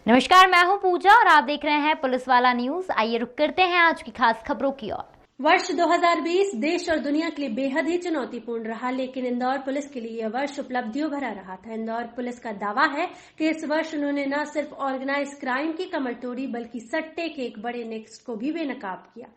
नमस्कार, मैं हूं पूजा और आप देख रहे हैं पुलिस वाला न्यूज। आइए रुक करते हैं आज की खास खबरों की ओर। वर्ष 2020 देश और दुनिया के लिए बेहद ही चुनौतीपूर्ण रहा, लेकिन इंदौर पुलिस के लिए यह वर्ष उपलब्धियों भरा रहा था। इंदौर पुलिस का दावा है कि इस वर्ष उन्होंने न सिर्फ ऑर्गेनाइज क्राइम की कमर तोड़ी, बल्कि सट्टे के एक बड़े नेक्स्ट को भी बेनकाब किया।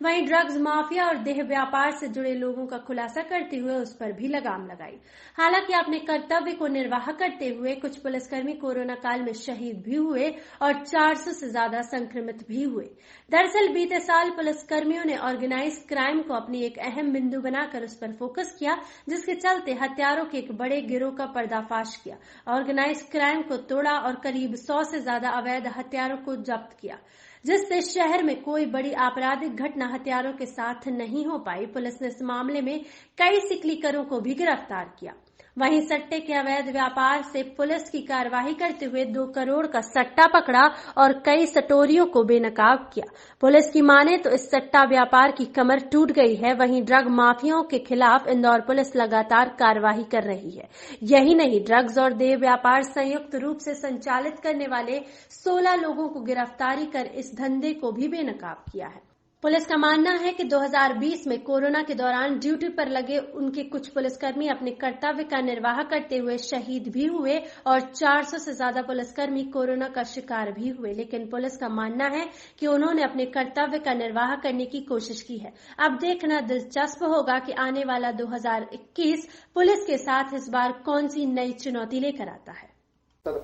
वहीं ड्रग्स माफिया और देह व्यापार से जुड़े लोगों का खुलासा करते हुए उस पर भी लगाम लगाई। हालांकि अपने कर्तव्य को निर्वाह करते हुए कुछ पुलिसकर्मी कोरोना काल में शहीद भी हुए और 400 से ज्यादा संक्रमित भी हुए। दरअसल बीते साल पुलिसकर्मियों ने ऑर्गेनाइज क्राइम को अपनी एक अहम बिंदु बनाकर उस पर फोकस किया, जिसके चलते हत्यारों के एक बड़े गिरोह का पर्दाफाश किया, ऑर्गेनाइज क्राइम को तोड़ा और करीब 100 से ज्यादा अवैध हथियारों को जब्त किया, जिससे शहर में कोई बड़ी आपराधिक घटना हथियारों के साथ नहीं हो पाई। पुलिस ने इस मामले में कई सिकलीकरों को भी गिरफ्तार किया। वहीं सट्टे के अवैध व्यापार से पुलिस की कार्यवाही करते हुए 2 करोड़ का सट्टा पकड़ा और कई सटोरियों को बेनकाब किया। पुलिस की माने तो इस सट्टा व्यापार की कमर टूट गई है। वहीं ड्रग माफियाओं के खिलाफ इंदौर पुलिस लगातार कार्यवाही कर रही है। यही नहीं, ड्रग्स और देह व्यापार संयुक्त रूप से संचालित करने वाले 16 लोगों को गिरफ्तारी कर इस धंधे को भी बेनकाब किया है। पुलिस का मानना है कि 2020 में कोरोना के दौरान ड्यूटी पर लगे उनके कुछ पुलिसकर्मी अपने कर्तव्य का निर्वाह करते हुए शहीद भी हुए और 400 से ज्यादा पुलिसकर्मी कोरोना का शिकार भी हुए। लेकिन पुलिस का मानना है कि उन्होंने अपने कर्तव्य का निर्वाह करने की कोशिश की है। अब देखना दिलचस्प होगा कि आने वाला 2021 पुलिस के साथ इस बार कौन सी नई चुनौती लेकर आता है।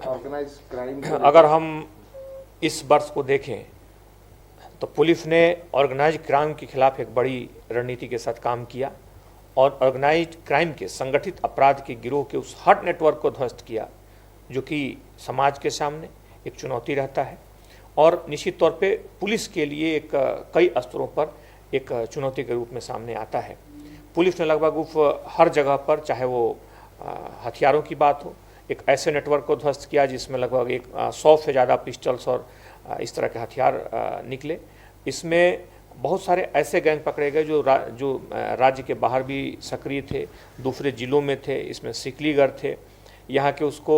ऑर्गेनाइज क्राइम अगर हम इस वर्ष को देखें तो पुलिस ने ऑर्गेनाइज क्राइम के खिलाफ एक बड़ी रणनीति के साथ काम किया और ऑर्गेनाइज क्राइम के संगठित अपराध के गिरोह के उस हॉट नेटवर्क को ध्वस्त किया, जो कि समाज के सामने एक चुनौती रहता है और निश्चित तौर पे पुलिस के लिए एक कई स्तरों पर एक चुनौती के रूप में सामने आता है। पुलिस ने लगभग हर जगह पर, चाहे वो हथियारों की बात हो, एक ऐसे नेटवर्क को ध्वस्त किया जिसमें लगभग 100 से ज़्यादा पिस्टल्स और इस तरह के हथियार निकले। इसमें बहुत सारे ऐसे गैंग पकड़े गए जो राज्य के बाहर भी सक्रिय थे, दूसरे जिलों में थे। इसमें सिकलीगर थे, यहाँ के उसको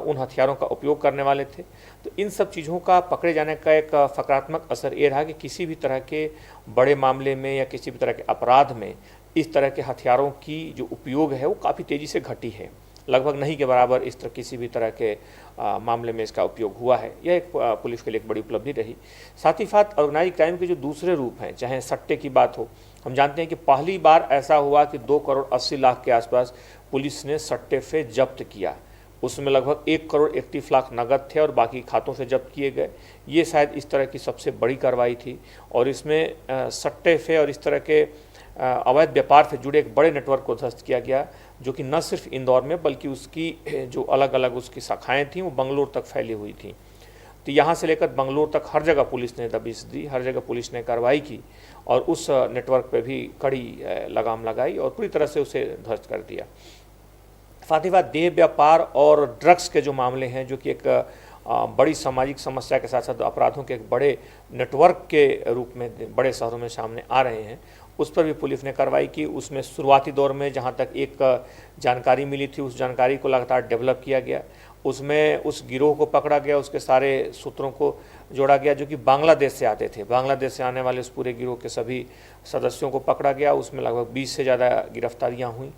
उन हथियारों का उपयोग करने वाले थे। तो इन सब चीज़ों का पकड़े जाने का एक सकारात्मक असर ये रहा कि किसी भी तरह के बड़े मामले में या किसी भी तरह के अपराध में इस तरह के हथियारों की जो उपयोग है वो काफ़ी तेज़ी से घटी है। लगभग नहीं के बराबर इस तरह किसी भी तरह के मामले में इसका उपयोग हुआ है। यह एक पुलिस के लिए एक बड़ी उपलब्धि रही। साथ ही साथ ऑर्गेनाइज क्राइम के जो दूसरे रूप हैं, चाहे सट्टे की बात हो, हम जानते हैं कि पहली बार ऐसा हुआ कि 2 करोड़ 80 लाख के आसपास पुलिस ने सट्टे से जब्त किया। उसमें लगभग 1 करोड़ 31 लाख नगद थे और बाकी खातों से जब्त किए गए। ये शायद इस तरह की सबसे बड़ी कार्रवाई थी और इसमें सट्टे से और इस तरह के अवैध व्यापार से जुड़े एक बड़े नेटवर्क को ध्वस्त किया गया, जो कि न सिर्फ इंदौर में बल्कि उसकी जो अलग अलग उसकी शाखाएं थीं वो बंगलोर तक फैली हुई थी। तो यहाँ से लेकर बंगलोर तक हर जगह पुलिस ने दबिश दी, हर जगह पुलिस ने कार्रवाई की और उस नेटवर्क पे भी कड़ी लगाम लगाई और पूरी तरह से उसे ध्वस्त कर दिया। साथ ही साथ देह व्यापार और ड्रग्स के जो मामले हैं, जो कि एक बड़ी सामाजिक समस्या के साथ साथ अपराधों के एक बड़े नेटवर्क के रूप में बड़े शहरों में सामने आ रहे हैं, उस पर भी पुलिस ने कार्रवाई की। उसमें शुरुआती दौर में जहां तक एक जानकारी मिली थी, उस जानकारी को लगातार डेवलप किया गया। उसमें उस गिरोह को पकड़ा गया, उसके सारे सूत्रों को जोड़ा गया जो कि बांग्लादेश से आते थे। बांग्लादेश से आने वाले उस पूरे गिरोह के सभी सदस्यों को पकड़ा गया। उसमें लगभग 20 से ज़्यादा गिरफ्तारियाँ हुई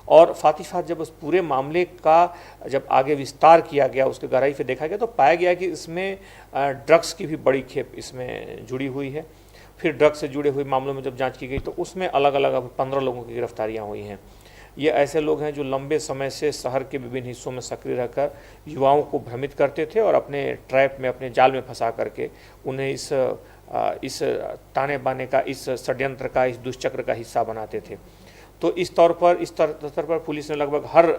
और साथ ही साथ जब उस पूरे मामले का जब आगे विस्तार किया गया, उसके गहराई से देखा गया, तो पाया गया कि इसमें ड्रग्स की भी बड़ी खेप इसमें जुड़ी हुई है। फिर ड्रग्स से जुड़े हुए मामलों में जब जांच की गई तो उसमें अलग अलग 15 लोगों की गिरफ्तारियां हुई हैं। ये ऐसे लोग हैं जो लंबे समय से शहर के विभिन्न हिस्सों में सक्रिय रहकर युवाओं को भ्रमित करते थे और अपने ट्रैप में, अपने जाल में फंसा करके उन्हें इस ताने बाने का, इस षड्यंत्र का, इस दुष्चक्र का हिस्सा बनाते थे। तो इस स्तर पर पुलिस ने लगभग हर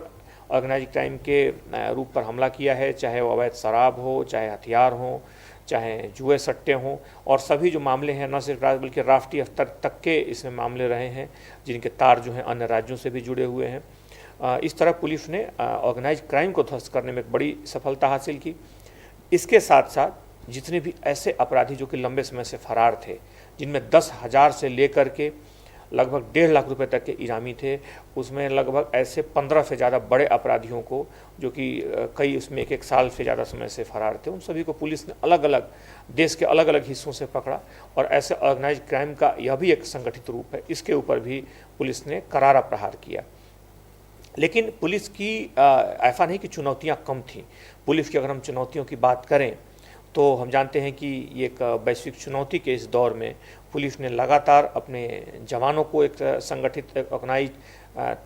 ऑर्गेनाइज क्राइम के रूप पर हमला किया है, चाहे वो अवैध शराब हो, चाहे हथियार हो, चाहे जुए सट्टे हों, और सभी जो मामले हैं न सिर्फ राज्य बल्कि राष्ट्रीय स्तर तक के इसमें मामले रहे हैं, जिनके तार जो हैं अन्य राज्यों से भी जुड़े हुए हैं। इस तरह पुलिस ने ऑर्गेनाइज क्राइम को ध्वस्त करने में एक बड़ी सफलता हासिल की। इसके साथ साथ जितने भी ऐसे अपराधी जो कि लंबे समय से फरार थे, जिनमें 10,000 से लेकर के लगभग 1.5 लाख रुपए तक के इनामी थे। उसमें लगभग ऐसे 15 से ज़्यादा बड़े अपराधियों को, जो कि कई उसमें एक साल से ज़्यादा समय से फरार थे, उन सभी को पुलिस ने अलग अलग देश के अलग अलग हिस्सों से पकड़ा। और ऐसे ऑर्गेनाइज क्राइम का यह भी एक संगठित रूप है, इसके ऊपर भी पुलिस ने करारा प्रहार किया। लेकिन पुलिस की ऐसा नहीं कि चुनौतियां कम थीं। पुलिस की अगर हम चुनौतियों की बात करें तो हम जानते हैं कि ये एक वैश्विक चुनौती के इस दौर में पुलिस ने लगातार अपने जवानों को एक संगठित ऑर्गेनाइज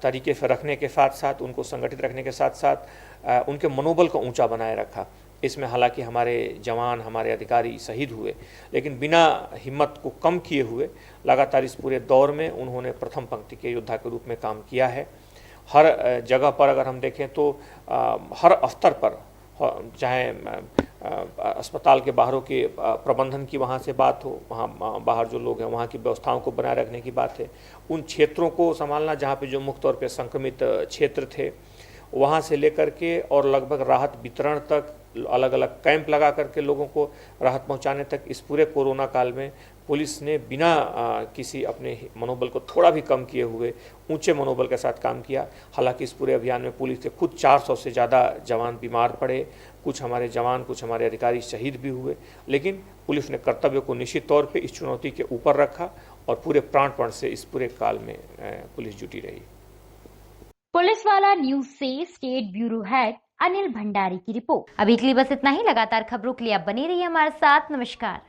तरीके से रखने के साथ साथ, उनको संगठित रखने के साथ साथ उनके मनोबल को ऊंचा बनाए रखा। इसमें हालांकि हमारे जवान, हमारे अधिकारी शहीद हुए, लेकिन बिना हिम्मत को कम किए हुए लगातार इस पूरे दौर में उन्होंने प्रथम पंक्ति के योद्धा के रूप में काम किया है। हर जगह पर अगर हम देखें तो हर स्तर पर, चाहे अस्पताल के बाहरों के प्रबंधन की वहाँ से बात हो, वहाँ बाहर जो लोग हैं वहाँ की व्यवस्थाओं को बनाए रखने की बात है, उन क्षेत्रों को संभालना जहाँ पे जो मुख्य तौर पे संक्रमित क्षेत्र थे वहाँ से लेकर के और लगभग राहत वितरण तक, अलग अलग कैंप लगा करके लोगों को राहत पहुँचाने तक, इस पूरे कोरोना काल में पुलिस ने बिना किसी अपने मनोबल को थोड़ा भी कम किए हुए ऊंचे मनोबल के साथ काम किया। हालांकि इस पूरे अभियान में पुलिस के खुद 400 से ज़्यादा जवान बीमार पड़े, कुछ हमारे जवान, कुछ हमारे अधिकारी शहीद भी हुए, लेकिन पुलिस ने कर्तव्य को निश्चित तौर पे इस चुनौती के ऊपर रखा और पूरे प्राणपण से इस पूरे काल में पुलिस जुटी रही। पुलिस वाला न्यूज से state bureau head Anil Bhandari की रिपोर्ट। अभी के लिए बस इतना ही। लगातार खबरों के लिए आप बने रहिए हमारे साथ। नमस्कार।